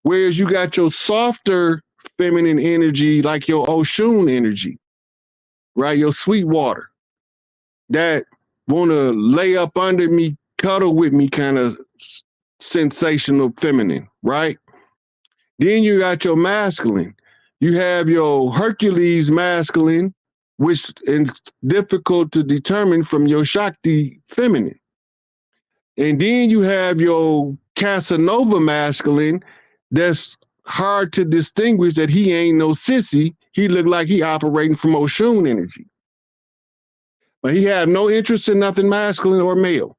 Whereas you got your softer feminine energy, like your Oshun energy, right? Your sweet water that want to lay up under me, cuddle with me, kind of sensational feminine, right? Then you got your masculine. You have your Hercules masculine, which is difficult to determine from your Shakti feminine. And then you have your Casanova masculine that's hard to distinguish that he ain't no sissy. He look like he operating from Oshun energy. But he have no interest in nothing masculine or male.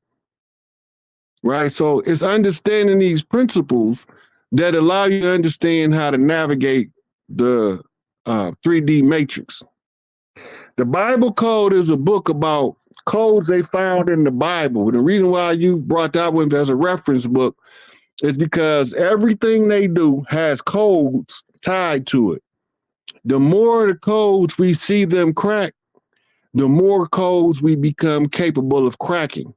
Right? So it's understanding these principles that allow you to understand how to navigate the 3D matrix. The Bible Code is a book about codes they found in the Bible. The reason why you brought that one as a reference book is because everything they do has codes tied to it. The more the codes we see them crack, the more codes we become capable of cracking.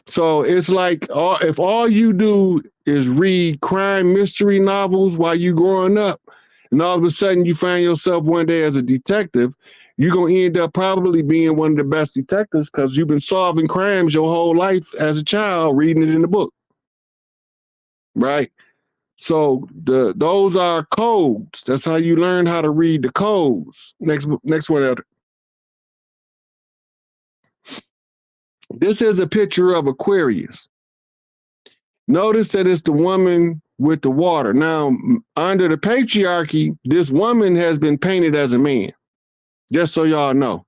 So it's like if all you do is read crime mystery novels while you growing up, and all of a sudden you find yourself one day as a detective, you're going to end up probably being one of the best detectives because you've been solving crimes your whole life as a child, reading it in the book. Right? So those are codes. That's how you learn how to read the codes. Next one, Elder. This is a picture of Aquarius. Notice that it's the woman with the water. Now, under the patriarchy, this woman has been painted as a man, just so y'all know.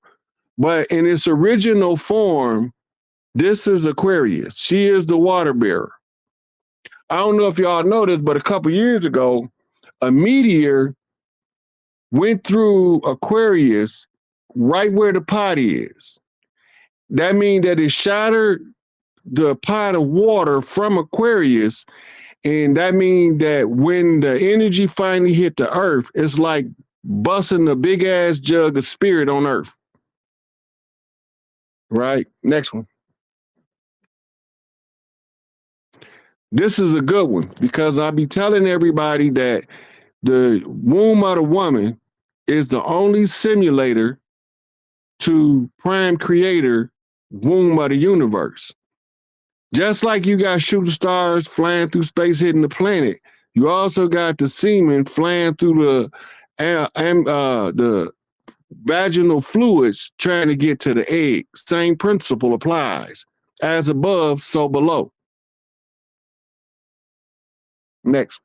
But in its original form, this is Aquarius. She is the water bearer. I don't know if y'all noticed, but a couple years ago, a meteor went through Aquarius right where the pot is. That means that it shattered the pot of water from Aquarius. And that means that when the energy finally hit the earth, it's like busting a big ass jug of spirit on earth. Right? Next one. This is a good one because I'll be telling everybody that the womb of the woman is the only simulator to prime creator womb of the universe. Just like you got shooting stars flying through space hitting the planet, you also got the semen flying through the vaginal fluids trying to get to the egg. Same principle applies. As above, so below. Next.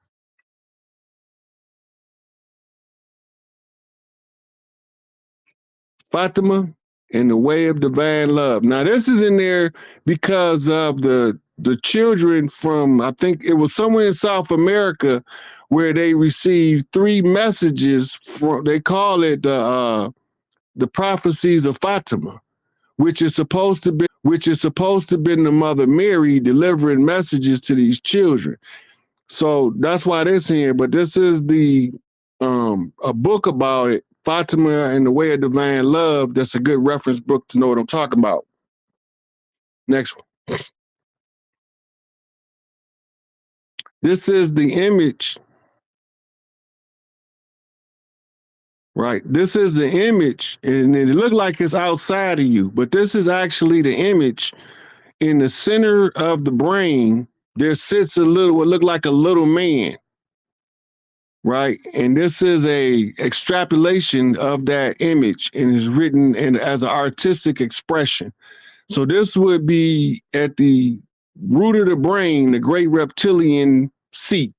Fatima and the Way of Divine Love. Now, this is in there because of the children from, I think it was somewhere in South America where they received 3 messages from, they call it the prophecies of Fatima, which is supposed to be the Mother Mary delivering messages to these children. So that's why this here. But this is the a book about it, Fatima and the Way of Divine Love. That's a good reference book to know what I'm talking about. Next one. This is the image. Right. This is the image, and it looked like it's outside of you, but this is actually the image in the center of the brain. There sits a little, what looked like a little man. Right. And this is a extrapolation of that image and is written as an artistic expression. So this would be at the root of the brain, the great reptilian seat.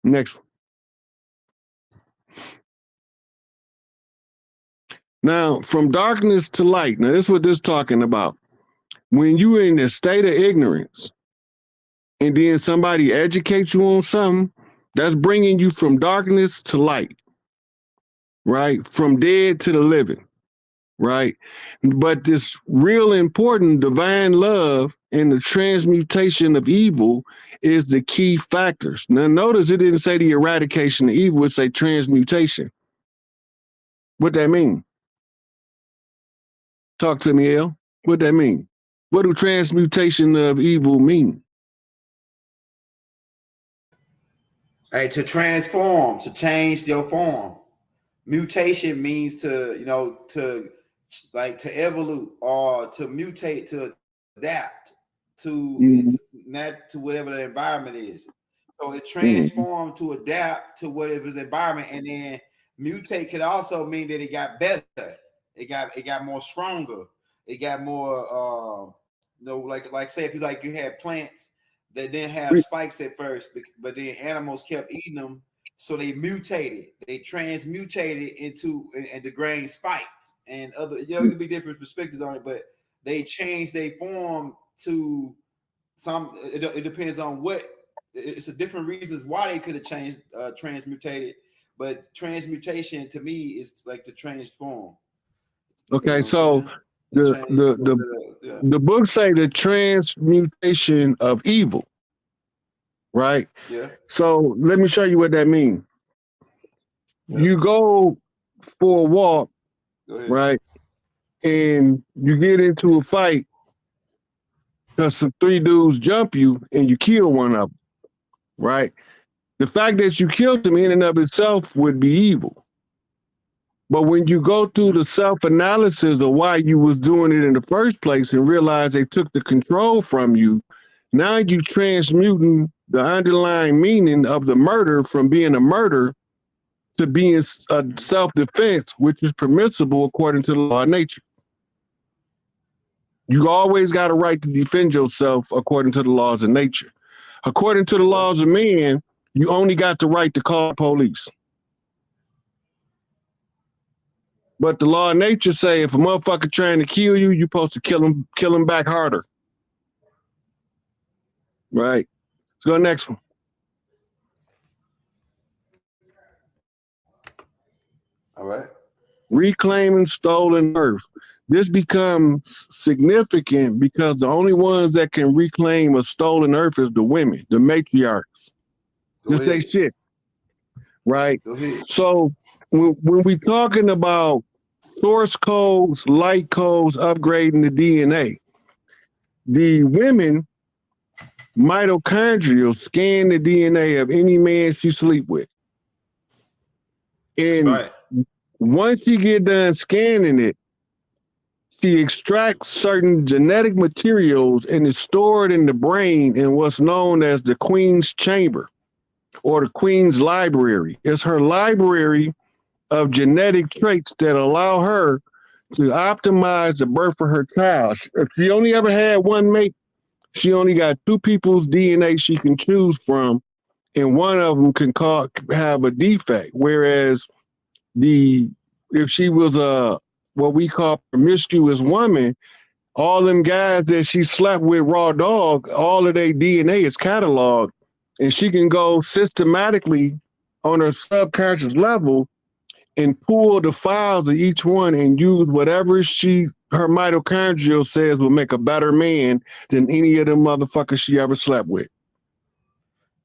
Next one. Now, from darkness to light. Now, this is what this is talking about. When you're in a state of ignorance and then somebody educates you on something, that's bringing you from darkness to light, right? From dead to the living, right? But this real important divine love and the transmutation of evil is the key factors. Now, notice it didn't say the eradication of evil, it say transmutation. What that mean? Talk to me, El. What that mean? What do transmutation of evil mean? Hey, to transform, to change your form. Mutation means to, to evolve or to mutate, to adapt to Mm-hmm. to whatever the environment is. So it Mm-hmm. transformed to adapt to whatever the environment, and then mutate could also mean that it got better. It got more stronger. It got more like say if you had plants that didn't have spikes at first, but then animals kept eating them, so they mutated. They transmutated into grain spikes and other. It could be different perspectives on it, but they changed their form to some. It depends on what. It's a different reasons why they could have changed, transmutated. But transmutation to me is like to transform. You Okay, know what I'm so saying? To the change. the the Yeah. the book say the transmutation of evil, right? Yeah. So let me show you what that means. Yeah. You go for a walk, Go ahead. right, and you get into a fight because some three dudes jump you and you kill one of them, right? The fact that you killed them in and of itself would be evil. But when you go through the self-analysis of why you was doing it in the first place and realize they took the control from you, now you transmuting the underlying meaning of the murder from being a murder to being a self-defense, which is permissible according to the law of nature. You always got a right to defend yourself according to the laws of nature. According to the laws of man, you only got the right to call police. But the law of nature say if a motherfucker trying to kill you, you're supposed to kill him back harder. Right. Let's go next one. All right. Reclaiming stolen earth. This becomes significant because the only ones that can reclaim a stolen earth is the women, the matriarchs. Just say shit. Right. Go ahead. So when we talking about source codes, light codes, upgrading the DNA, the women mitochondrial scan the DNA of any man she sleep with. And once you get done scanning it, she extracts certain genetic materials and is stored in the brain in what's known as the Queen's Chamber or the Queen's Library. It's her library of genetic traits that allow her to optimize the birth of her child. If she only ever had one mate, she only got two people's DNA she can choose from, and one of them can have a defect. Whereas if she was a what we call promiscuous woman, all them guys that she slept with raw dog, all of their DNA is cataloged, and she can go systematically on her subconscious level and pull the files of each one and use whatever her mitochondrial says will make a better man than any of them motherfuckers she ever slept with.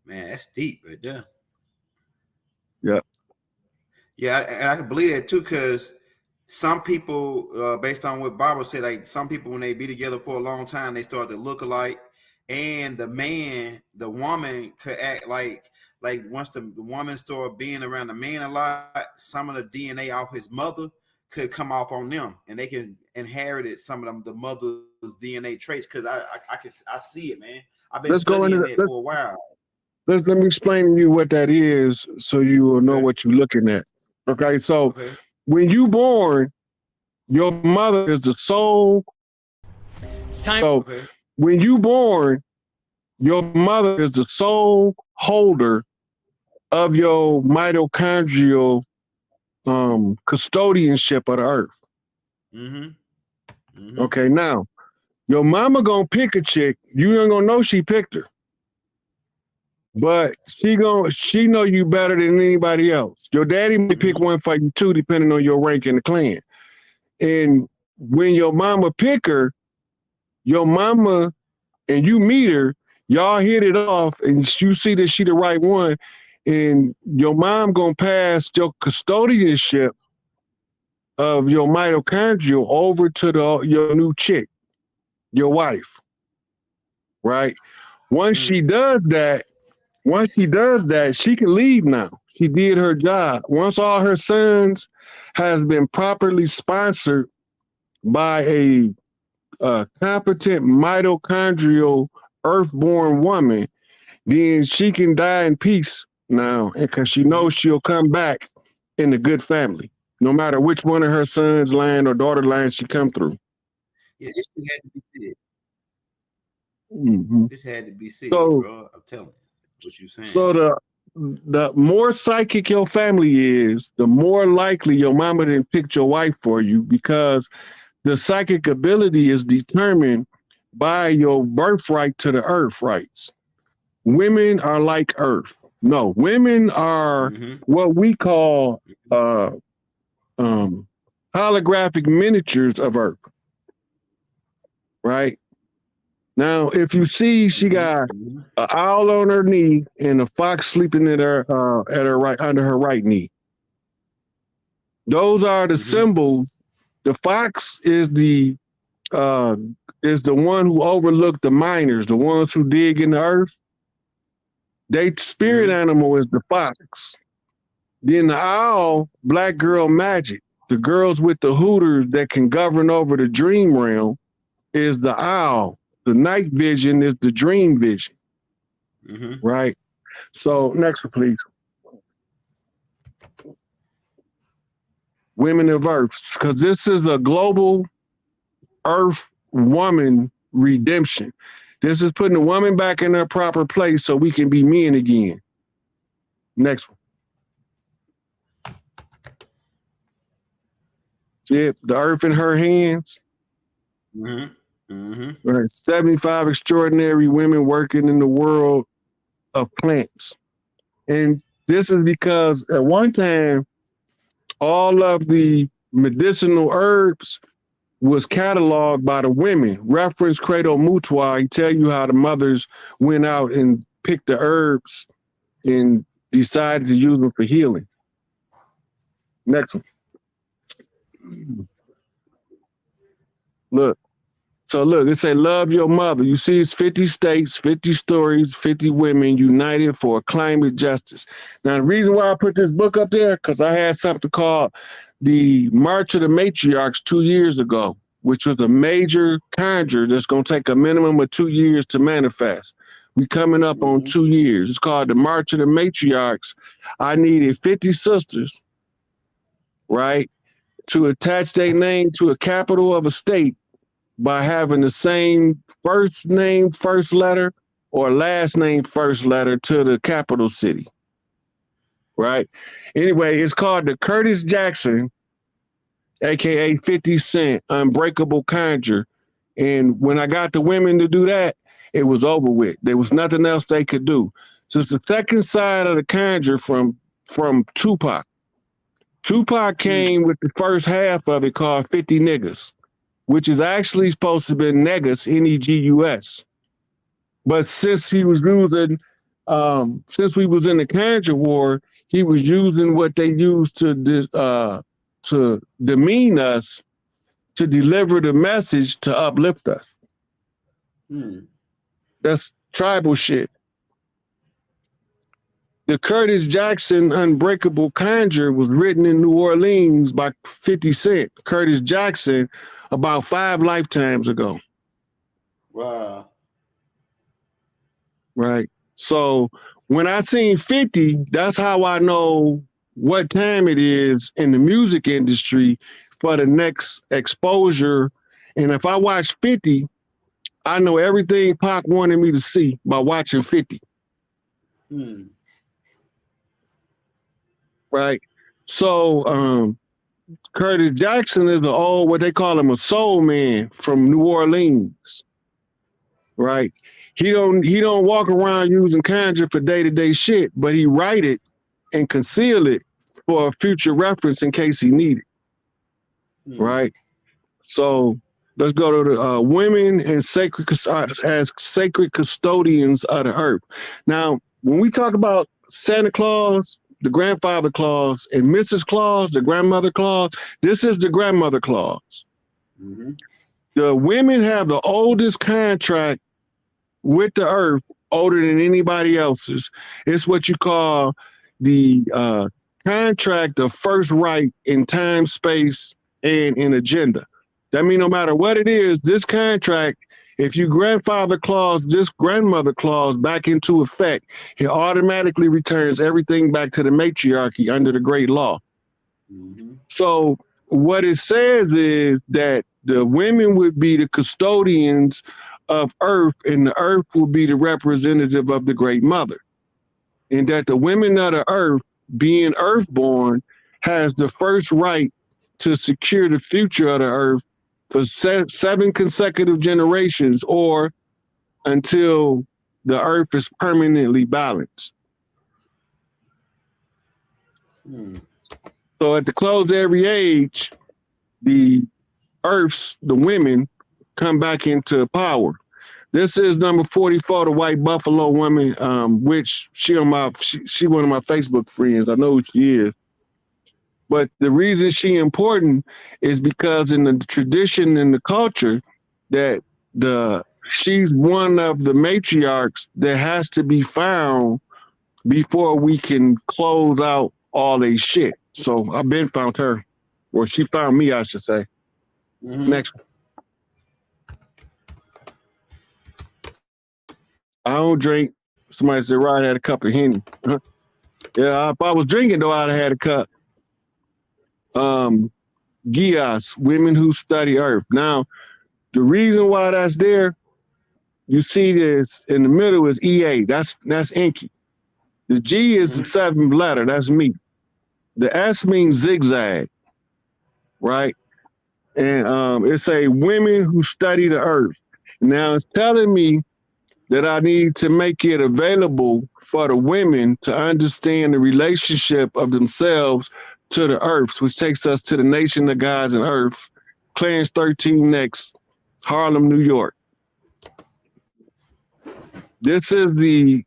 Man, that's deep right there. Yeah. Yeah, and I can believe that too, because some people, based on what Barbara said, like some people when they be together for a long time, they start to look alike, and the woman could act like once the woman started being around the man a lot, some of the DNA off his mother could come off on them, and they can inherit some of the mother's DNA traits. Because I see it, man. I've been studying that for a while. Let me explain to you what that is so you will know what you're looking at. Okay, so when you born, your mother is the sole. It's time. So when you born, your mother is the sole holder of your mitochondrial custodianship of the earth. Okay, now your mama gonna pick a chick. You ain't gonna know she picked her. But she know you better than anybody else. Your daddy may pick one for you too, depending on your rank in the clan. And when your mama pick her, your mama and you meet her, y'all hit it off, and you see that she the right one, and your mom gonna pass your custodianship of your mitochondrial over to your new chick, your wife, right? Once she does that, Once she does that, she can leave now. She did her job. Once all her sons has been properly sponsored by a competent mitochondrial earthborn woman, then she can die in peace now, because she knows she'll come back in a good family, no matter which one of her sons' line or daughter lines she come through. Yeah, this shit had to be said. Mm-hmm. This had to be said, So- bro. I'm telling you what you saying. So the more psychic your family is, the more likely your mama didn't pick your wife for you, because the psychic ability is determined by your birthright to the earth rights. Women are like earth. No, women are Mhm. what we call holographic miniatures of earth. Right? Now, if you see, she got Mhm. an owl on her knee and a fox sleeping at her right under her right knee. Those are the Mhm. symbols. The fox is the one who overlooked the miners, the ones who dig in the earth. Their spirit animal is the fox. Then the owl, black girl magic, the girls with the hooters that can govern over the dream realm, is the owl. The night vision is the dream vision. Mhm. Right? So next one, please. Women of Earth, because this is a global Earth woman redemption. This is putting the woman back in her proper place so we can be men again. Next one. See it? The earth in her hands. Mhm. Mhm. Right. 75 extraordinary women working in the world of plants. And this is because at one time, all of the medicinal herbs was cataloged by the women. Reference Credo Mutwa, he tell you how the mothers went out and picked the herbs and decided to use them for healing. Next one. Look. So look, it say love your mother. You see, it's 50 states, 50 stories, 50 women united for climate justice. Now, the reason why I put this book up there, because I had something called the March of the Matriarchs 2 years ago, which was a major conjure that's going to take a minimum of 2 years to manifest. We coming up on 2 years. It's called the March of the Matriarchs. I needed 50 sisters, right, to attach their name to a capital of a state by having the same first name, first letter, or last name, first letter to the capital city. Right? Anyway, it's called the Curtis Jackson, aka 50 Cent, Unbreakable Conjure. And when I got the women to do that, it was over with. There was nothing else they could do. So it's the second side of the conjure from Tupac. Tupac came with the first half of it called 50 Niggas, which is actually supposed to be Negus, Negus. But since he was using, since we was in the Conjure War, he was using what they used to demean us, to deliver the message to uplift us. That's tribal shit. The Curtis Jackson Unbreakable Conjure was written in New Orleans by 50 Cent, Curtis Jackson, about 5 lifetimes ago. Wow. Right. So when I seen 50, that's how I know what time it is in the music industry for the next exposure. And if I watch 50, I know everything Pac wanted me to see by watching 50. Right. So Curtis Jackson is what they call him, a soul man from New Orleans. Right. He don't walk around using conjure for day-to-day shit, but he write it and conceal it for a future reference in case he need it. Right. So let's go to the women and sacred as sacred custodians of the earth. Now, when we talk about Santa Claus, the grandfather Claus, and Mrs. Claus, the grandmother Claus, this is the grandmother Claus. The women have the oldest contract with the earth older than anybody else's. It's what you call the contract of first right in time, space, and in agenda. That means no matter what it is, this contract, if you grandfather clause this grandmother clause back into effect, it automatically returns everything back to the matriarchy under the great law. Mm-hmm. So what it says is that the women would be the custodians of earth, and the earth will be the representative of the great mother. And that the women of the earth, being earthborn, has the first right to secure the future of the earth for 7 consecutive generations, or until the earth is permanently balanced. So at the close of every age, the women come back into power. This is number 44, the white buffalo woman, which she one of my Facebook friends. I know who she is. But the reason she important is because in the tradition and the culture that she's one of the matriarchs that has to be found before we can close out all they shit. So I've been found her, or she found me, I should say. Mm-hmm. Next. I don't drink. Somebody said, right, I had a cup of Henny. Yeah, if I was drinking, though, I'd have had a cup. Gias, women who study earth. Now, the reason why that's there, you see this in the middle is EA. That's Inky. The G is the 7th letter. That's me. The S means zigzag, right? And it's a women who study the earth. Now, it's telling me that I need to make it available for the women to understand the relationship of themselves to the earth, which takes us to the nation of gods and earth, Clarence 13 next, Harlem, New York. This is the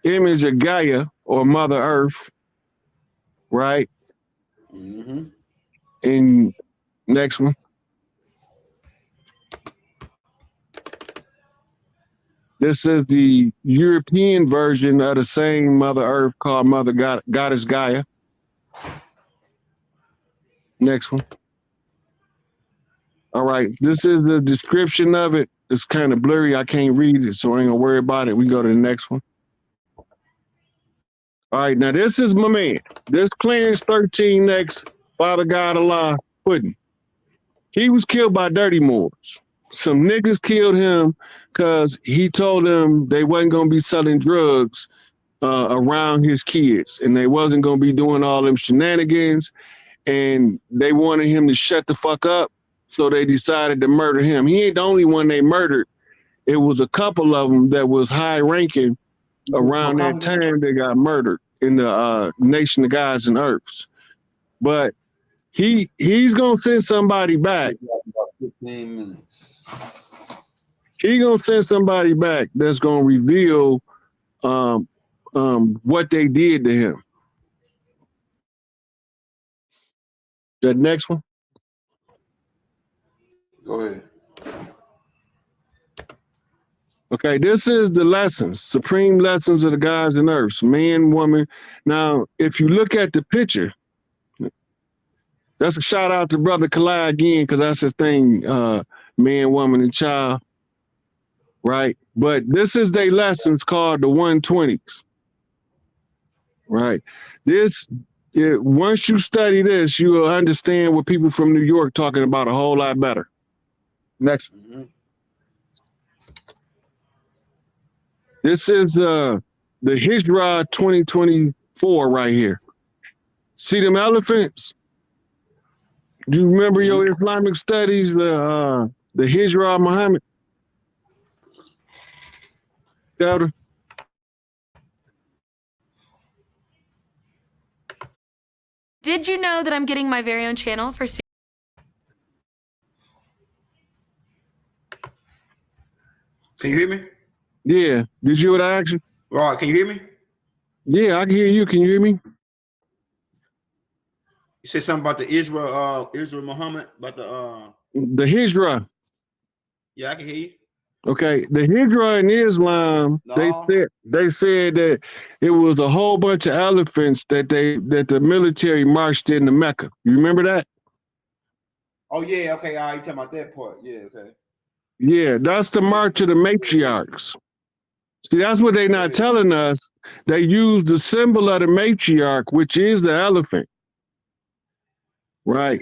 image of Gaia, or Mother Earth, right? Mm-hmm. And next one. This is the European version of the same Mother Earth called Mother Goddess Gaia. Next one. All right, this is the description of it. It's kind of blurry. I can't read it, so I ain't gonna worry about it. We go to the next one. All right, now this is my man. This Clarence 13 next, Father God Allah Puddin. He was killed by Dirty Moors. Some niggas killed him because he told them they wasn't gonna be selling drugs around his kids, and they wasn't gonna be doing all them shenanigans, and they wanted him to shut the fuck up, so they decided to murder him. He ain't the only one they murdered. It was a couple of them that was high ranking around that time they got murdered in the nation of gods and earths. But he's gonna send somebody back. 15 minutes. He's gonna send somebody back that's gonna reveal what they did to him. That next one. Go ahead. Okay, this is the lessons, supreme lessons of the gods and earths, man, woman. Now, if you look at the picture, that's a shout out to Brother Kalai again, because that's his thing, man, woman, and child, right? But this is their lessons called the 120s, right? Once you study this, you will understand what people from New York talking about a whole lot better. Next. Mm-hmm. This is the Hijra 2024 right here. See them elephants? Do you remember your Islamic studies, the Hijra Muhammad? Elder? Did you know that I'm getting my very own channel for Can you hear me? Yeah. Did you hear what I asked you? Right, can you hear me? Yeah, I can hear you. Can you hear me? You said something about the Israel Muhammad, about the The Hijra. yeah, I can hear you. Okay, the Hijra in Islam, No. they said that it was a whole bunch of elephants that the military marched into Mecca. You remember that? Oh yeah, okay. All right, you talking about that part? Yeah, okay. Yeah, that's the march of the matriarchs. See, that's what they're not telling us. They use the symbol of the matriarch, which is the elephant, right?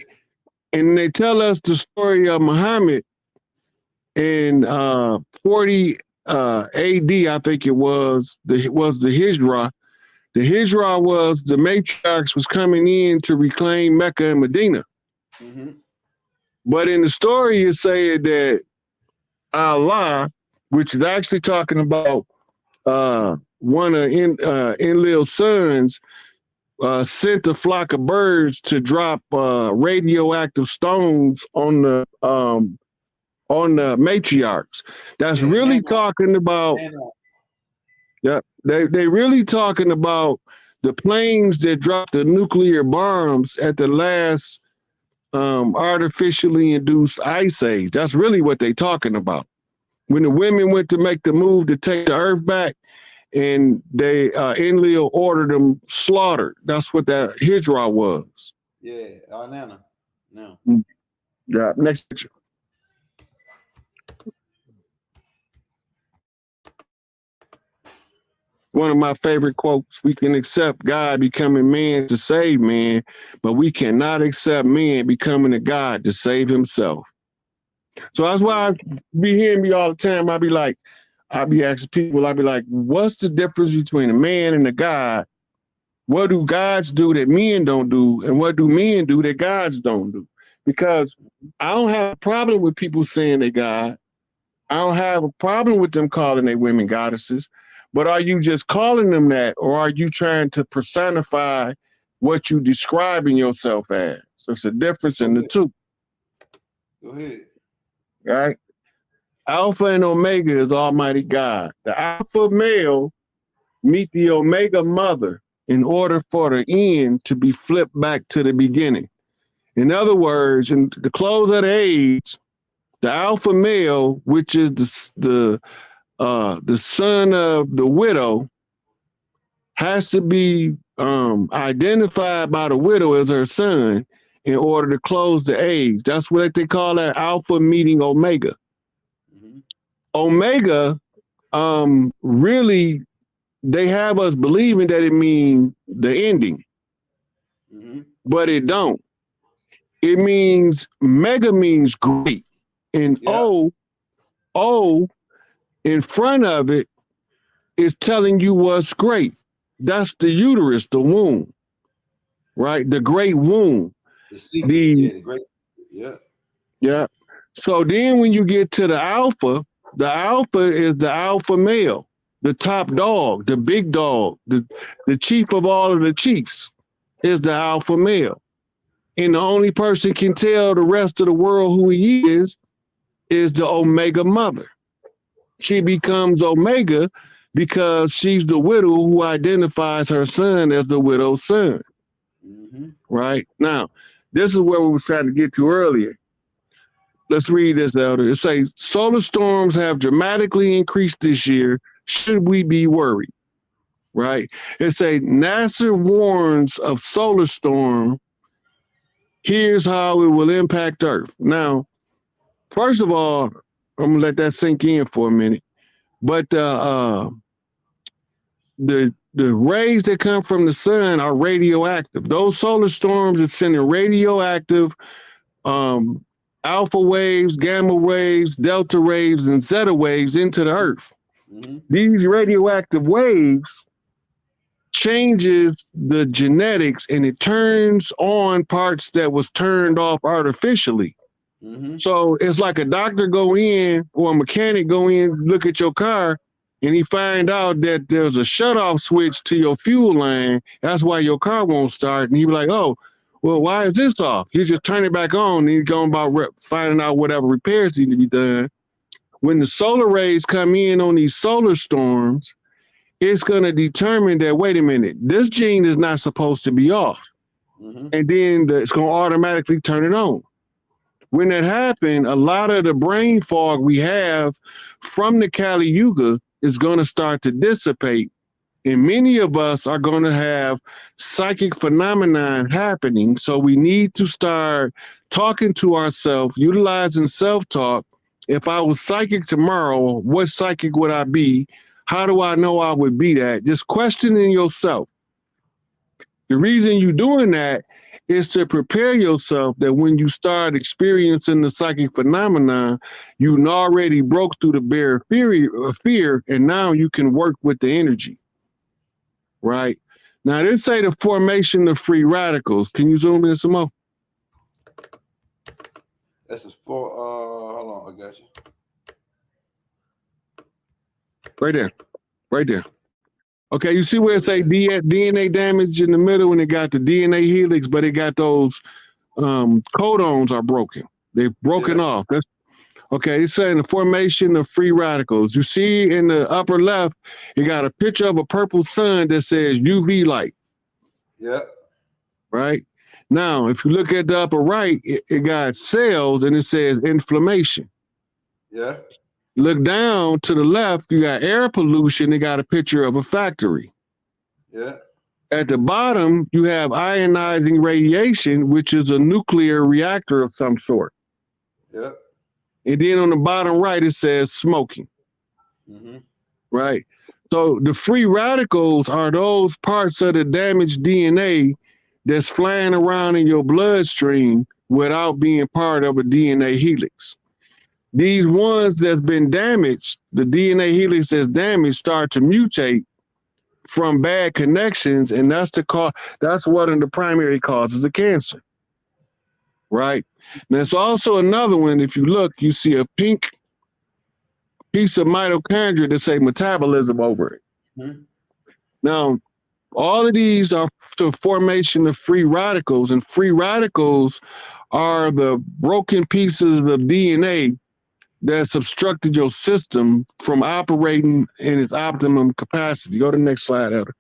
And they tell us the story of Muhammad in 40 AD, I think it was the Hijra. The Hijra was the matriarchs was coming in to reclaim Mecca and Medina. Mm-hmm. But in the story, it said that Allah, which is actually talking about one of Enlil's sons, sent a flock of birds to drop radioactive stones on the matriarchs. That's really talking about. Yeah, they really talking about the planes that dropped the nuclear bombs at the last artificially induced ice age. That's really what they talking about. When the women went to make the move to take the earth back, and they Enlil ordered them slaughtered. That's what that Hijra was. Yeah, Nana. No. Yeah, next picture. One of my favorite quotes: we can accept God becoming man to save man, but we cannot accept man becoming a God to save himself. So that's why I be hearing me all the time. I be asking people, I be like, what's the difference between a man and a God? What do gods do that men don't do? And what do men do that gods don't do? Because I don't have a problem with people saying they God. I don't have a problem with them calling their women goddesses. But are you just calling them that, or are you trying to personify what you describing yourself as? So it's a difference in the two. Go ahead. Right? Alpha and Omega is Almighty God. The Alpha male meet the Omega mother in order for the end to be flipped back to the beginning. In other words, in the close of the age, the Alpha male, which is the son of the widow, has to be identified by the widow as her son in order to close the age. That's what they call that, Alpha meeting Omega. Mm-hmm. Omega, really, they have us believing that it means the ending, but it don't. It means mega means great, and O in front of it is telling you what's great. That's the uterus, the womb, right? The great womb. The great. Yeah. So then when you get to the alpha is the alpha male, the top dog, the big dog, the chief of all of the chiefs is the alpha male. And the only person can tell the rest of the world who he is the Omega mother. She becomes Omega because she's the widow who identifies her son as the widow's son. Right? Now, this is where we were trying to get to earlier. Let's read this, Elder. It says, solar storms have dramatically increased this year. Should we be worried? Right? It says, NASA warns of solar storm. Here's how it will impact Earth. Now, first of all, I'm going to let that sink in for a minute. But the rays that come from the sun are radioactive. Those solar storms are sending radioactive alpha waves, gamma waves, delta waves, and zeta waves into the Earth. These radioactive waves changes the genetics, and it turns on parts that was turned off artificially. So it's like a doctor go in or a mechanic go in, look at your car, and he find out that there's a shutoff switch to your fuel line. That's why your car won't start. And he be like, oh, well, why is this off? He just turn it back on, and he's going about finding out whatever repairs need to be done. When the solar rays come in on these solar storms, it's going to determine that, wait a minute, this gene is not supposed to be off. And then it's going to automatically turn it on. When that happened, a lot of the brain fog we have from the Kali Yuga is going to start to dissipate. And many of us are going to have psychic phenomenon happening. So we need to start talking to ourselves, utilizing self-talk. If I was psychic tomorrow, what psychic would I be? How do I know I would be that? Just questioning yourself. The reason you're doing that is to prepare yourself that when you start experiencing the psychic phenomenon, you already broke through the barrier of fear, and now you can work with the energy. Right? Now, they say the formation of free radicals. Can you zoom in some more? This is for, hold on, I got you. Right there. Right there. Okay, you see where it say DNA damage in the middle, and it got the DNA helix, but it got those codons are broken. They've broken off. That's okay. It's saying the formation of free radicals. You see in the upper left, it got a picture of a purple sun that says UV light. Yep. Right? Now, if you look at the upper right, it got cells and it says inflammation. Yeah. Look down to the left, you got air pollution. It got a picture of a factory. Yeah. At the bottom, you have ionizing radiation, which is a nuclear reactor of some sort. Yep. And then on the bottom right, it says smoking. Mm-hmm. Right? So the free radicals are those parts of the damaged DNA that's flying around in your bloodstream without being part of a DNA helix. These ones that's been damaged, the DNA helix that's damaged, start to mutate from bad connections, and that's the cause. That's one of the primary causes of cancer. Right? And there's also another one. If you look, you see a pink piece of mitochondria that say metabolism over it. Mm-hmm. Now, all of these are the formation of free radicals, and free radicals are the broken pieces of DNA that's obstructed your system from operating in its optimum capacity. Go to the next slide, Elder.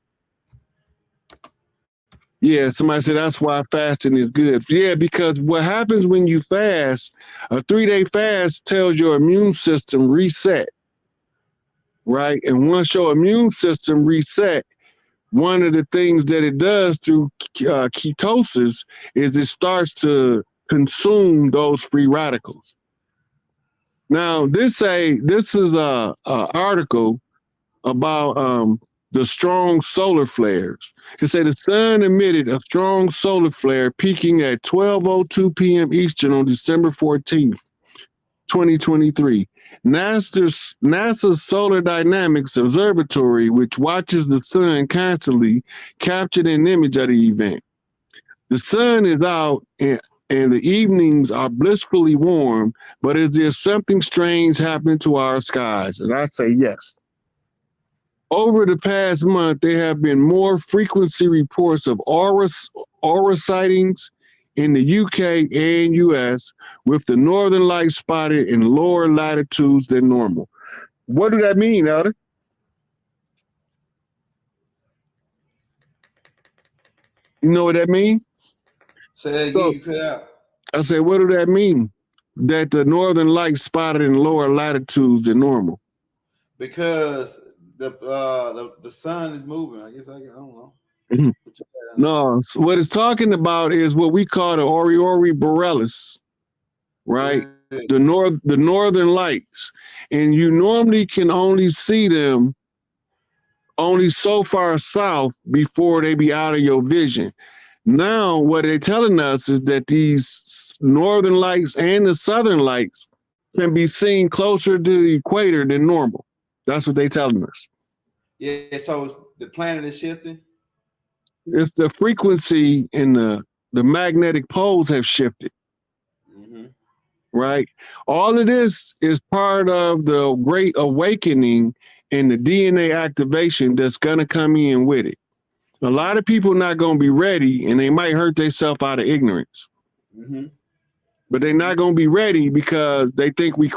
Yeah, somebody said that's why fasting is good. Yeah, because what happens when you fast, a 3-day fast tells your immune system reset, right? And once your immune system reset, one of the things that it does through ketosis is it starts to consume those free radicals. Now, this is a article about the strong solar flares. It said the sun emitted a strong solar flare peaking at 12:02 p.m. Eastern on December 14th, 2023. NASA's Solar Dynamics Observatory, which watches the sun constantly, captured an image of the event. The sun is out and the evenings are blissfully warm, but is there something strange happening to our skies? And I say yes. Over the past month, there have been more frequency reports of aura sightings in the UK and US, with the northern lights spotted in lower latitudes than normal. What do that mean, Elder? You know what that means? Say that again, you cut out. I said, what do that mean? That the northern lights spotted in lower latitudes than normal? Because the sun is moving. I guess I don't know. Mm-hmm. No, so what it's talking about is what we call the Aurora Borealis, right? Yeah. The northern lights, and you normally can only see them only so far south before they be out of your vision. Now, what they're telling us is that these northern lights and the southern lights can be seen closer to the equator than normal. That's what they're telling us. Yeah, so the planet is shifting? It's the frequency and the magnetic poles have shifted. Mm-hmm. Right? All of this is part of the great awakening and the DNA activation that's going to come in with it. A lot of people not going to be ready, and they might hurt themselves out of ignorance. Mm-hmm. But they're not going to be ready because they think we.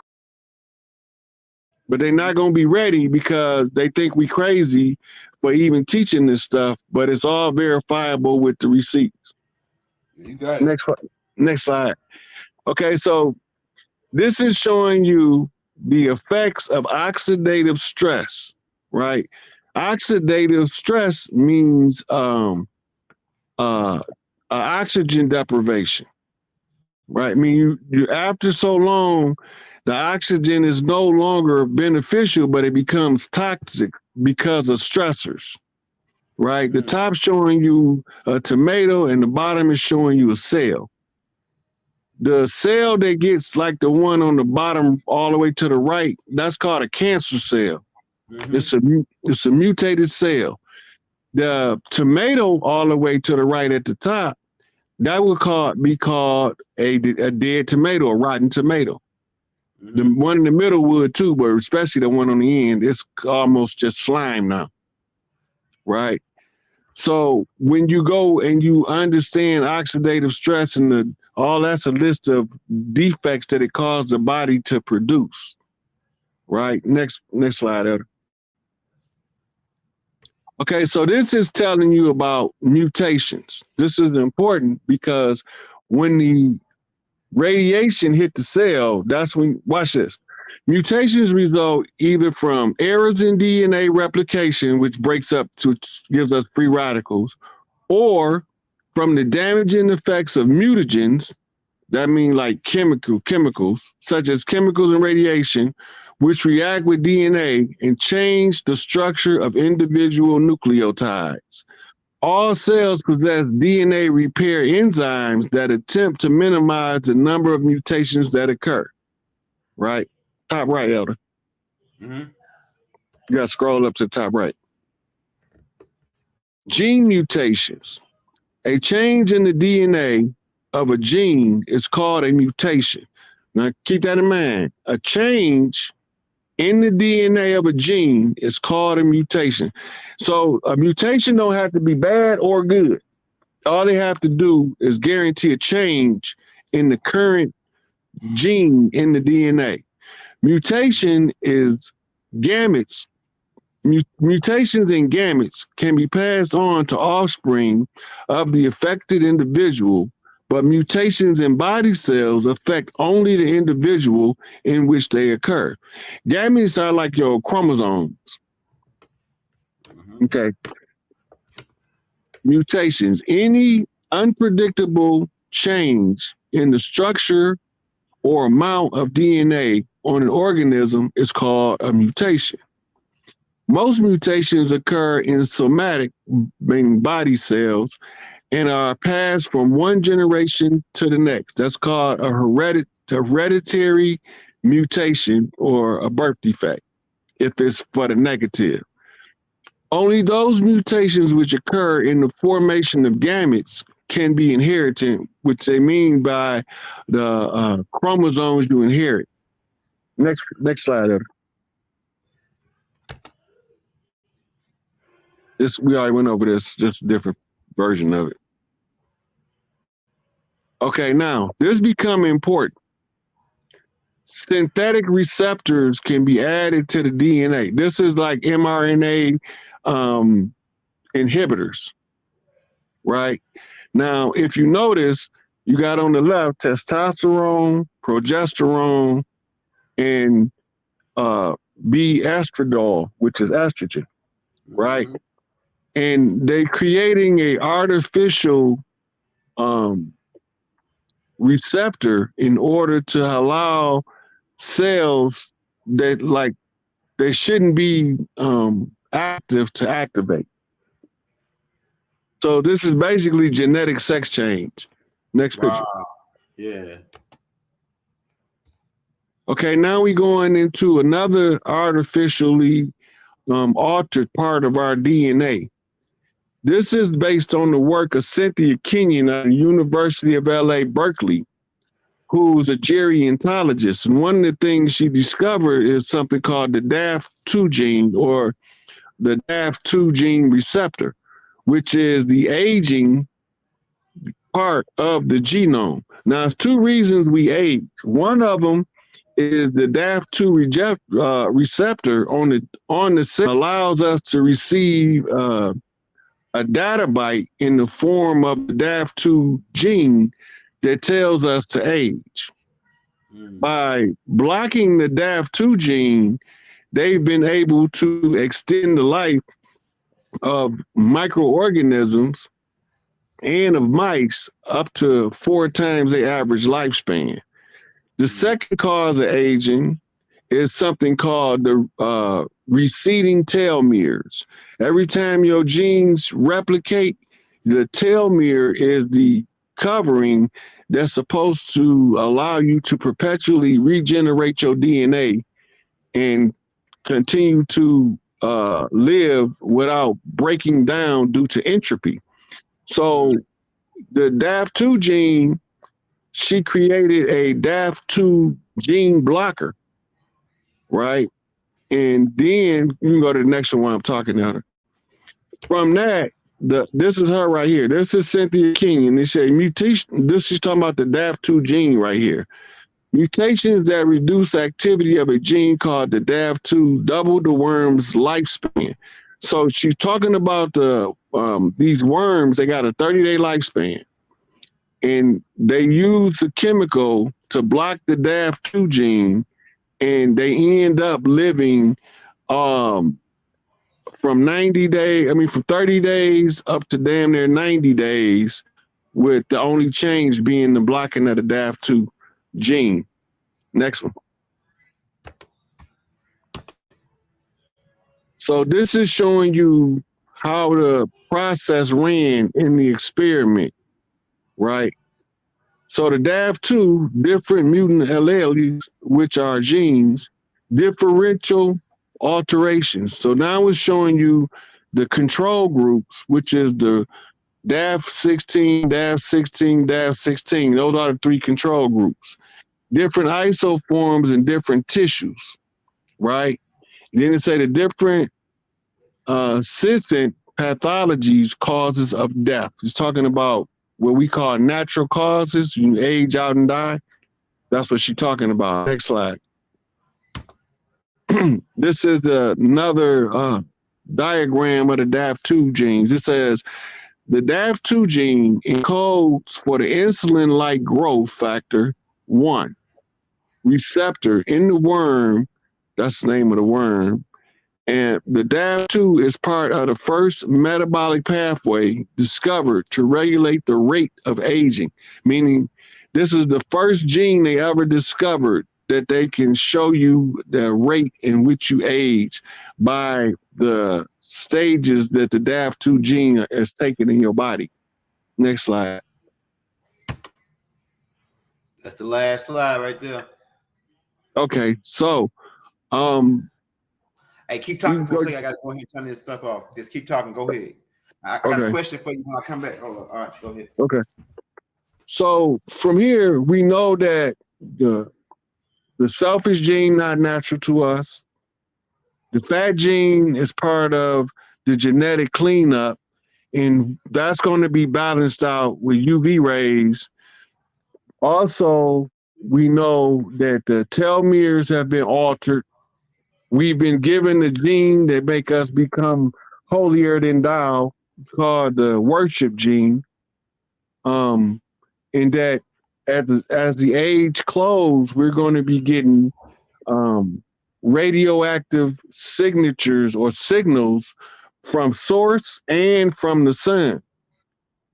But they're not going to be ready because they think we crazy for even teaching this stuff. But it's all verifiable with the receipts. You got it. Next slide. Okay, so this is showing you the effects of oxidative stress, right? Oxidative stress means oxygen deprivation, right? I mean, you after so long, the oxygen is no longer beneficial, but it becomes toxic because of stressors, right? The top showing you a tomato and the bottom is showing you a cell. The cell that gets like the one on the bottom all the way to the right, that's called a cancer cell. It's a mutated cell. The tomato all the way to the right at the top, that would be called a dead tomato, a rotten tomato. The one in the middle would too, but especially the one on the end, it's almost just slime now, right? So when you go and you understand oxidative stress and all that's a list of defects that it causes the body to produce, right? Next slide, Elder. Okay, so this is telling you about mutations. This is important because when the radiation hit the cell, that's when, watch this. Mutations result either from errors in DNA replication, which gives us free radicals, or from the damaging effects of mutagens, that means like chemicals, such as chemicals and radiation, which react with DNA and change the structure of individual nucleotides. All cells possess DNA repair enzymes that attempt to minimize the number of mutations that occur. Right? Top right, Elder. You gotta scroll up to the top right. Gene mutations. A change in the DNA of a gene is called a mutation. Now keep that in mind. A change in the DNA of a gene is called a mutation. So a mutation don't have to be bad or good. All they have to do is guarantee a change in the current gene in the DNA. Mutation is gametes. Mutations in gametes can be passed on to offspring of the affected individual, but mutations in body cells affect only the individual in which they occur. Gametes are like your chromosomes. Okay. Mutations. Any unpredictable change in the structure or amount of DNA on an organism is called a mutation. Most mutations occur in somatic, meaning body cells, and are passed from one generation to the next. That's called a hereditary mutation or a birth defect, if it's for the negative. Only those mutations which occur in the formation of gametes can be inherited, which they mean by the chromosomes you inherit. Next slide, Edward. We already went over this, just a different version of it. Okay, now this become important. Synthetic receptors can be added to the DNA. This is like mRNA inhibitors, right? Now, if you notice, you got on the left testosterone, progesterone, and B-estradiol, which is estrogen, right? And they creating a artificial receptor in order to allow cells that they shouldn't be active to activate. So this is basically genetic sex change. Next picture. Yeah. Okay, now we're going into another artificially altered part of our DNA. This is based on the work of Cynthia Kenyon at the University of LA, Berkeley, who's a gerontologist. And one of the things she discovered is something called the DAF2 gene, or the DAF2 gene receptor, which is the aging part of the genome. Now, there's two reasons we age. One of them is the DAF2 receptor on the cell allows us to receive a data byte in the form of the DAF2 gene that tells us to age. Mm. By blocking the DAF2 gene, they've been able to extend the life of microorganisms and of mice up to 4 times their average lifespan. The second cause of aging is something called the receding telomeres. Every time your genes replicate, the telomere is the covering that's supposed to allow you to perpetually regenerate your DNA and continue to live without breaking down due to entropy. So the DAF2 gene, she created a DAF2 gene blocker, right? And then you can go to the next one while I'm talking to her. From that, this is her right here. This is Cynthia King, and they say mutation. This is talking about the DAF2 gene right here. Mutations that reduce activity of a gene called the DAF2 double the worm's lifespan. So she's talking about these worms. They got a 30-day lifespan, and they use the chemical to block the DAF2 gene, and they end up living from 30 days up to damn near 90 days, with the only change being the blocking of the DAF2 gene. Next one. So this is showing you how the process ran in the experiment, right? So the DAF2, different mutant alleles, which are genes, differential alterations. So now it's showing you the control groups, which is the DAF16, DAF16, DAF16. Those are the 3 control groups. Different isoforms in different tissues, right? Then it say the different cystic pathologies, causes of death. It's talking about what we call natural causes. You age out and die. That's what she's talking about. Next slide. This is another diagram of the DAF2 genes. It says the DAF2 gene encodes for the insulin-like growth factor 1 receptor in the worm. That's the name of the worm. And the DAF2 is part of the first metabolic pathway discovered to regulate the rate of aging, meaning this is the first gene they ever discovered that they can show you the rate in which you age by the stages that the DAF2 gene is taken in your body. Next slide. That's the last slide right there. Okay, so hey, keep talking for a second. I gotta go ahead and turn this stuff off. Just keep talking. Go ahead. I got a question for you when I come back. Hold on. All right, go ahead. Okay. So from here, we know that the selfish gene not natural to us. The fat gene is part of the genetic cleanup, and that's going to be balanced out with UV rays. Also, we know that the telomeres have been altered. We've been given the gene that make us become holier than thou, called the worship gene. And that as the age closes, we're going to be getting radioactive signatures or signals from source and from the sun.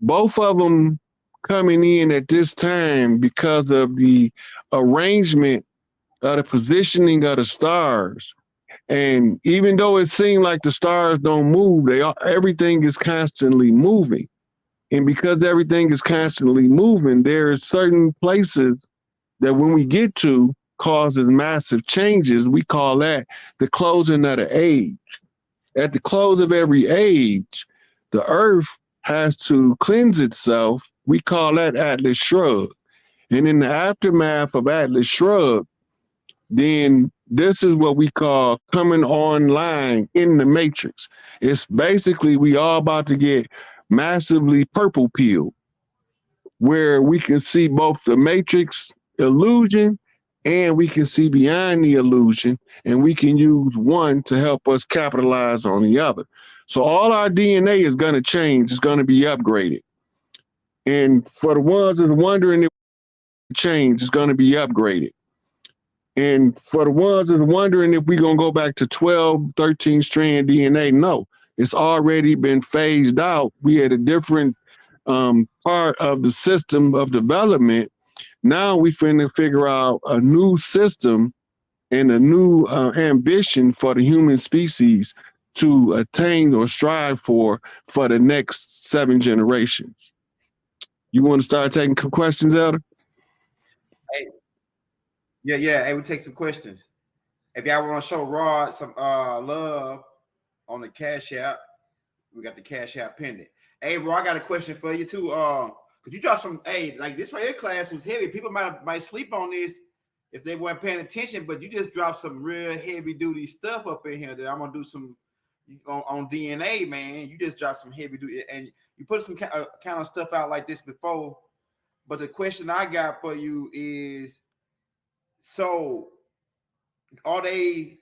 Both of them coming in at this time because of the arrangement of the positioning of the stars. And even though it seems like the stars don't move, everything is constantly moving. And because everything is constantly moving, there are certain places that when we get to causes massive changes. We call that the closing of the age. At the close of every age, the earth has to cleanse itself. We call that Atlas Shrugged. And in the aftermath of Atlas Shrugged, then this is what we call coming online in the matrix. It's basically we all about to get massively purple pilled, where we can see both the matrix illusion and we can see beyond the illusion, and we can use one to help us capitalize on the other. So all our DNA is going to change. It's going to be upgraded. And for the ones that are wondering change. It's going to be upgraded. And for the ones that are wondering if we're going to go back to 12, 13 strand DNA, no, it's already been phased out. We had a different part of the system of development. Now we finna figure out a new system and a new ambition for the human species to attain or strive for the next 7 generations. You want to start taking questions, Elder? Hey, yeah. Hey, we take some questions. If y'all want to show Rod some love on the Cash App, we got the Cash App pending. Hey, Rod, I got a question for you too. Could you drop some? Hey, like this right here class was heavy. People might sleep on this if they weren't paying attention, but you just dropped some real heavy duty stuff up in here that I'm gonna do some on DNA, man. You just dropped some heavy duty, and you put some kind of stuff out like this before. But the question I got for you is, so are they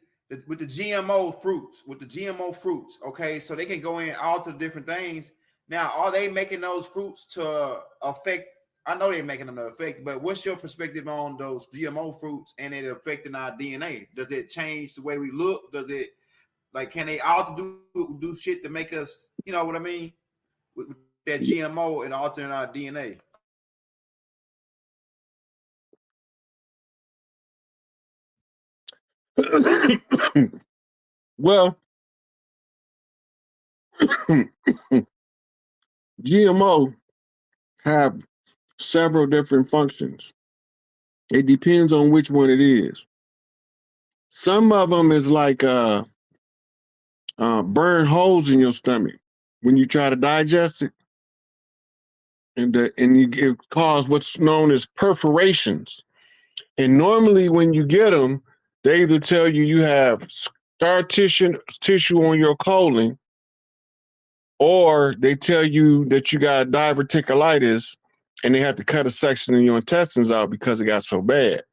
with the GMO fruits? With the GMO fruits, okay? So they can go in alter different things. Now, are they making those fruits to affect? I know they're making them to affect, but what's your perspective on those GMO fruits and it affecting our DNA? Does it change the way we look? Does it, like, can they alter do shit to make us, you know what I mean, with that GMO and altering our DNA? Well, GMO have several different functions. It depends on which one it is. Some of them is like burn holes in your stomach when you try to digest it, and it cause what's known as perforations. And normally, when you get them, they either tell you have scar tissue on your colon, or they tell you that you got diverticulitis and they have to cut a section of your intestines out because it got so bad.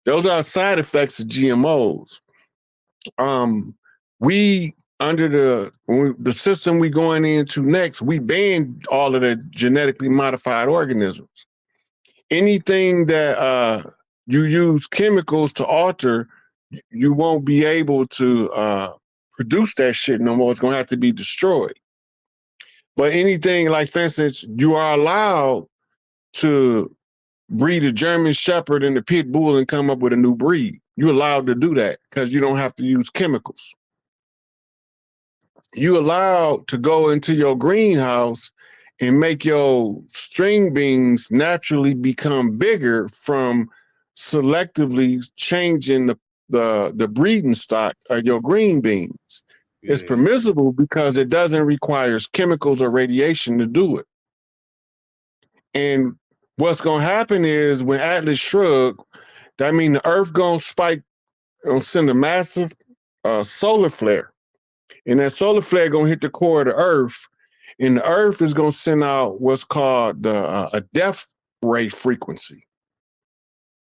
Those are side effects of GMOs. We, under the system we going into next, we banned all of the genetically modified organisms. Anything that you use chemicals to alter, you won't be able to produce that shit no more. It's going to have to be destroyed. But anything like, for instance, you are allowed to breed a German Shepherd and a Pit Bull and come up with a new breed. You're allowed to do that because you don't have to use chemicals. You're allowed to go into your greenhouse and make your string beans naturally become bigger from selectively changing the breeding stock of your green beans. Yeah. It's permissible because it doesn't require chemicals or radiation to do it. And what's going to happen is when Atlas shrug, that means the Earth going to spike, going to send a massive solar flare. And that solar flare going to hit the core of the Earth. And the Earth is going to send out what's called a death ray frequency.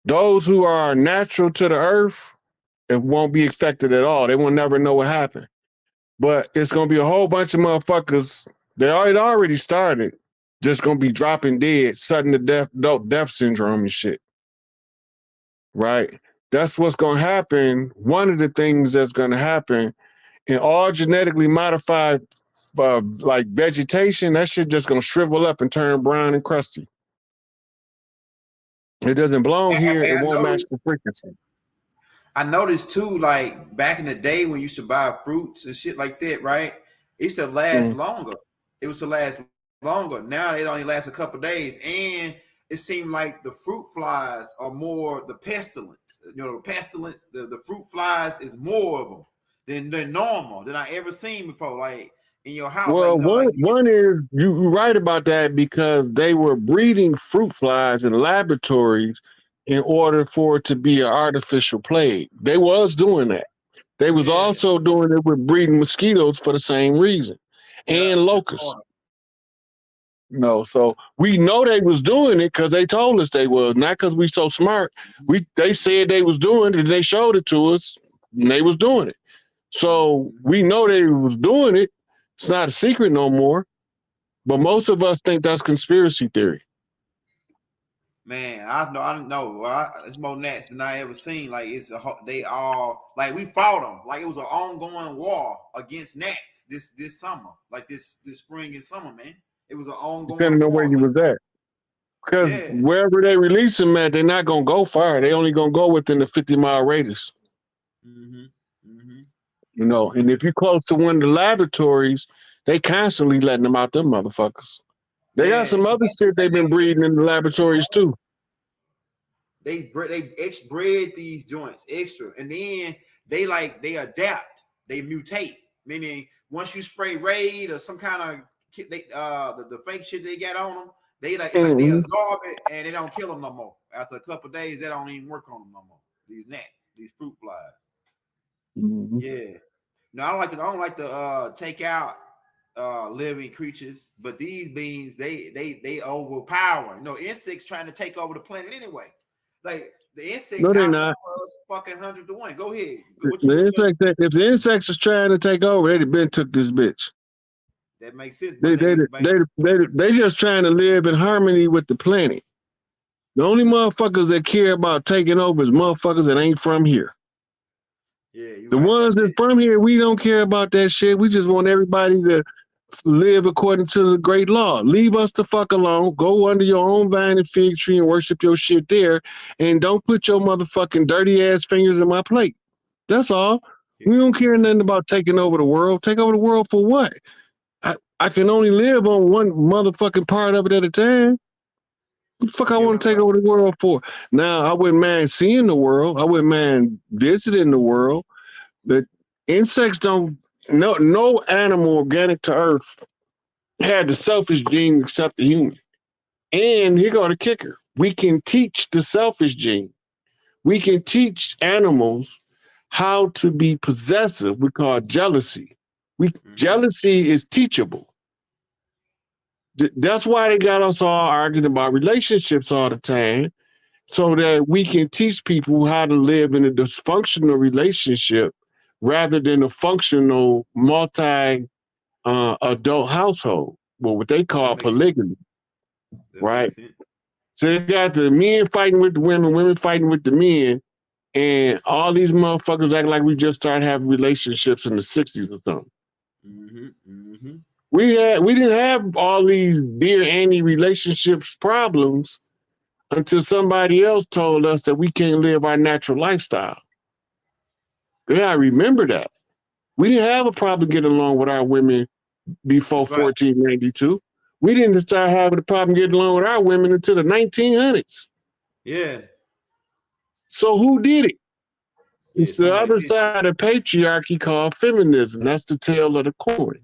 Those who are natural to the Earth, it won't be affected at all. They will never know what happened. But it's going to be a whole bunch of motherfuckers. They already started. Just going to be dropping dead, sudden death syndrome and shit. Right? That's what's going to happen. One of the things that's going to happen in all genetically modified like vegetation, that shit just going to shrivel up and turn brown and crusty. It doesn't belong here. It won't match the frequency. I noticed too, like back in the day when you used to buy fruits and shit like that, right? It used to last longer. It was to last longer. Now they only last a couple of days, and it seemed like the fruit flies are more the pestilence. You know, the fruit flies is more of them than normal than I ever seen before. Like in your house. Well, like, one is you're right about that because they were breeding fruit flies in laboratories in order for it to be an artificial plague. They was doing that. They was also doing it with breeding mosquitoes for the same reason, and locusts. No, so we know they was doing it because they told us they was, not because we so smart. They said they was doing it, and they showed it to us, and they was doing it. So we know they was doing it. It's not a secret no more. But most of us think that's conspiracy theory. Man, I don't know. It's more gnats than I ever seen. Like they all like we fought them. Like it was an ongoing war against gnats this summer. Like this spring and summer, man. It was an ongoing Depending on where war. you was at. Because Yeah. wherever they release them at, they're not gonna go far. They only gonna go within the 50-mile radius. You know, and if you're close to one of the laboratories, they constantly letting them out, them motherfuckers. They got some other shit they've been breeding in the laboratories too. They bred these joints extra, and then they adapt, they mutate. Meaning once you spray Raid or some kind of the fake shit they got on them, they like they absorb it and they don't kill them no more. After a couple of days, they don't even work on them no more. These gnats, these fruit flies. Yeah. No, I don't like to take out living creatures, but these beings they overpower. You know, insects trying to take over the planet anyway. Like the insects outnumber us fucking 100 to 1. Go ahead. If the insects is trying to take over, they'd have been took this bitch. That makes sense. They just trying to live in harmony with the planet. The only motherfuckers that care about taking over is motherfuckers that ain't from here. Yeah, the ones that from here, we don't care about that shit. We just want everybody to live according to the great law. Leave us the fuck alone. Go under your own vine and fig tree and worship your shit there. And don't put your motherfucking dirty ass fingers in my plate. That's all. We don't care nothing about taking over the world. Take over the world for what? I can only live on one motherfucking part of it at a time. What the fuck I want to take over the world for? Now, I wouldn't mind seeing the world. I wouldn't mind visiting the world. But insects don't, no animal organic to Earth had the selfish gene except the human. And here go the kicker. We can teach the selfish gene. We can teach animals how to be possessive. We call it jealousy. Jealousy is teachable. That's why they got us all arguing about relationships all the time, so that we can teach people how to live in a dysfunctional relationship rather than a functional multi-adult household. Well, what they call polygamy, right? So they got the men fighting with the women fighting with the men, and all these motherfuckers act like we just started having relationships in the 60s or something. We didn't have all these Dear Annie relationships problems until somebody else told us that we can't live our natural lifestyle. Yeah, I remember that. We didn't have a problem getting along with our women before 1492. We didn't start having a problem getting along with our women until the 1900s. Yeah. So who did it? It's the other side of patriarchy called feminism. That's the tail of the coin.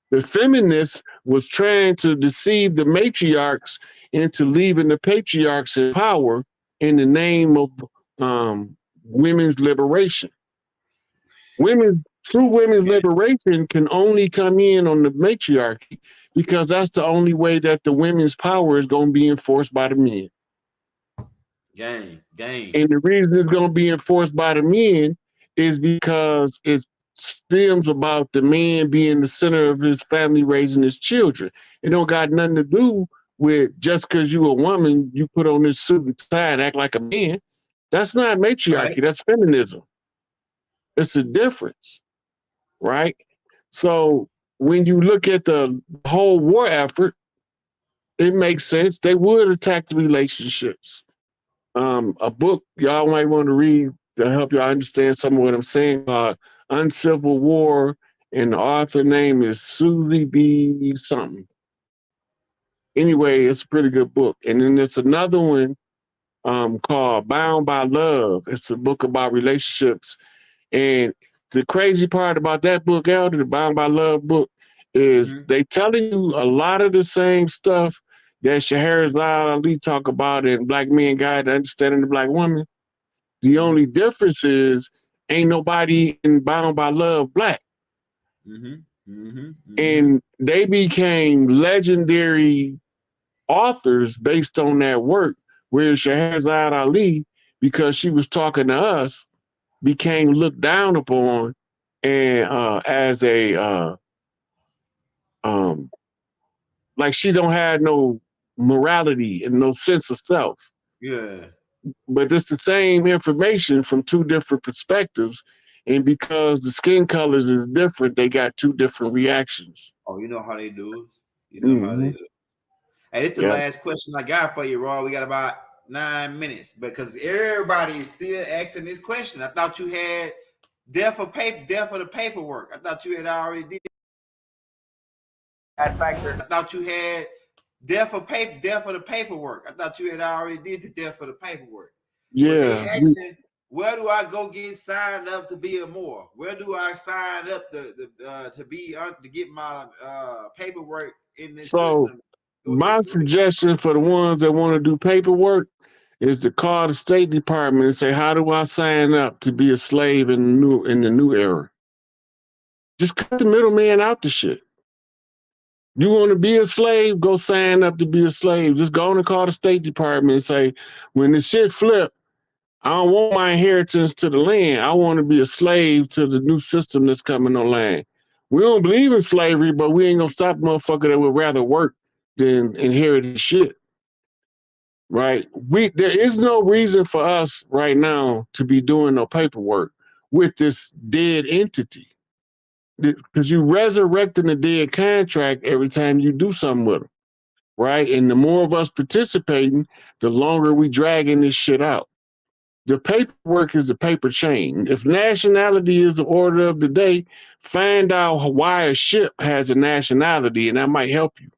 The feminists was trying to deceive the matriarchs into leaving the patriarchs in power in the name of women's liberation. True women's liberation can only come in on the matriarchy because that's the only way that the women's power is going to be enforced by the men. Gang. And the reason it's going to be enforced by the men is because it stems about the man being the center of his family raising his children. It don't got nothing to do with just because you a woman, you put on this suit and tie and act like a man. That's not matriarchy. That's feminism. It's a difference, right? So when you look at the whole war effort, it makes sense. They would attack the relationships. A book y'all might want to read to help y'all understand some of what I'm saying, Uncivil War, and the author name is Susie B. something. Anyway, it's a pretty good book. And then there's another one called Bound by Love. It's a book about relationships. And the crazy part about that book, Elder, the Bound by Love book, is they telling you a lot of the same stuff that Scheherazade Ali talk about in Black Men Guide to Understanding the Black Woman. The only difference is ain't nobody in Bound by Love black. And they became legendary authors based on that work, whereas Scheherazade Ali, because she was talking to us, became looked down upon and as a like she don't have no morality and no sense of self. Yeah. But it's the same information from two different perspectives. And because the skin colors is different, they got two different reactions. Oh, you know how they do. You know how Mm-hmm. they do. Hey, this is the Yeah. last question I got for you, Raw. We got about 9 minutes because everybody is still asking this question. I thought you had death for the paperwork. I thought you had already did that factor. I thought you had death for the paperwork. I thought you had already did the death for the paperwork. But they Yeah. asking, where do I go get signed up to be a Moor? Where do I sign up to get my paperwork in this So system? my suggestion for the ones that want to do paperwork is to call the State Department and say, how do I sign up to be a slave in the new era? Just cut the middleman out the shit. You want to be a slave, go sign up to be a slave. Just go and call the State Department and say, when the shit flip, I don't want my inheritance to the land. I want to be a slave to the new system that's coming on land. We don't believe in slavery, but we ain't gonna stop the motherfucker that would rather work than inherit the shit. Right? There is no reason for us right now to be doing no paperwork with this dead entity. Because you resurrecting a dead contract every time you do something with them. Right? And the more of us participating, the longer we dragging this shit out. The paperwork is a paper chain. If nationality is the order of the day, find out why a ship has a nationality, and that might help you.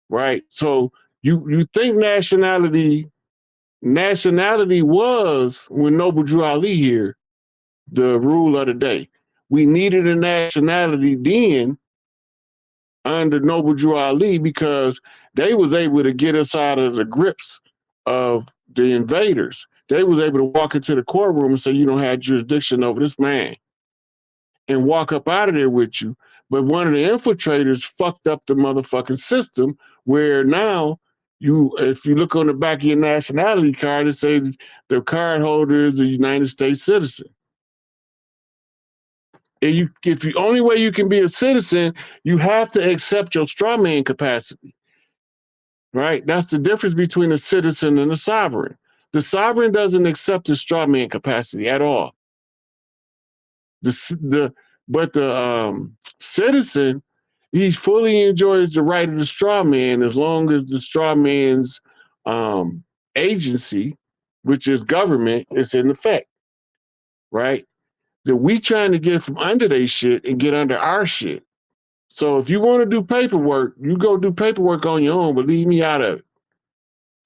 Right? So you think nationality was, when Noble Drew Ali here, the rule of the day. We needed a nationality then under Noble Drew Ali because they was able to get us out of the grips of the invaders. They was able to walk into the courtroom and say, you don't have jurisdiction over this man, and walk up out of there with you. But one of the infiltrators fucked up the motherfucking system where now if you look on the back of your nationality card, it says the card holder is a United States citizen. And if the only way you can be a citizen, you have to accept your strawman capacity. Right? That's the difference between a citizen and a sovereign. The sovereign doesn't accept the strawman capacity at all. But the citizen, he fully enjoys the right of the straw man as long as the straw man's agency, which is government, is in effect, right? That we trying to get from under their shit and get under our shit. So if you want to do paperwork, you go do paperwork on your own, but leave me out of it.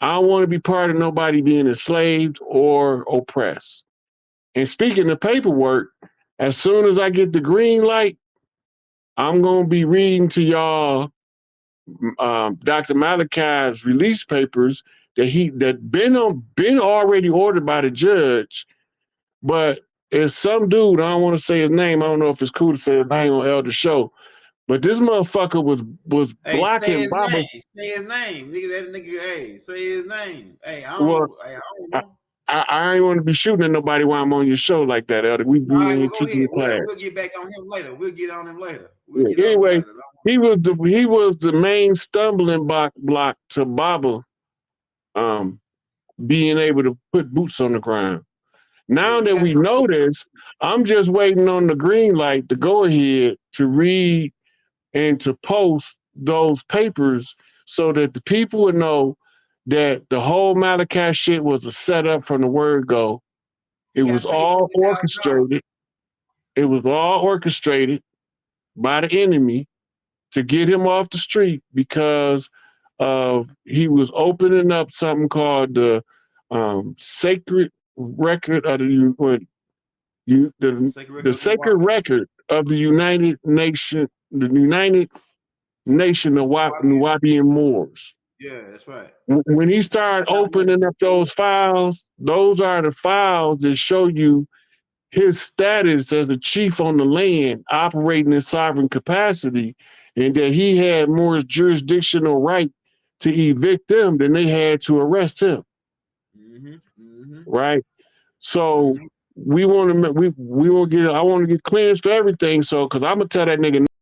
I don't want to be part of nobody being enslaved or oppressed. And speaking of paperwork, as soon as I get the green light, I'm going to be reading to y'all Dr. Malachi's release papers that been already ordered by the judge, but it's some dude, I don't want to say his name. I don't know if it's cool to say his name on Elder Show, but this motherfucker was blocking Baba. Say his name. Nigga, that nigga, hey, say his name. Hey, I don't know. I ain't want to be shooting at nobody while I'm on your show like that, Elder. We ain't teaching the class. We'll get back on him later. We'll get on him later. Anyway, he was the main stumbling block to Baba being able to put boots on the ground. Now that we know this, I'm just waiting on the green light to go ahead to read and to post those papers so that the people would know that the whole Malachi shit was a setup from the word go. It was all orchestrated. It was all orchestrated by the enemy to get him off the street because he was opening up something called the sacred record of the sacred record of the United Nation, the United Nation of Nuwaubian Moors. Yeah, that's right. When he started opening up those files, those are the files that show you his status as a chief on the land, operating in sovereign capacity, and that he had more jurisdictional right to evict them than they had to arrest him. Right? So we want to I want to get clearance for everything. So, because I'm gonna tell that nigga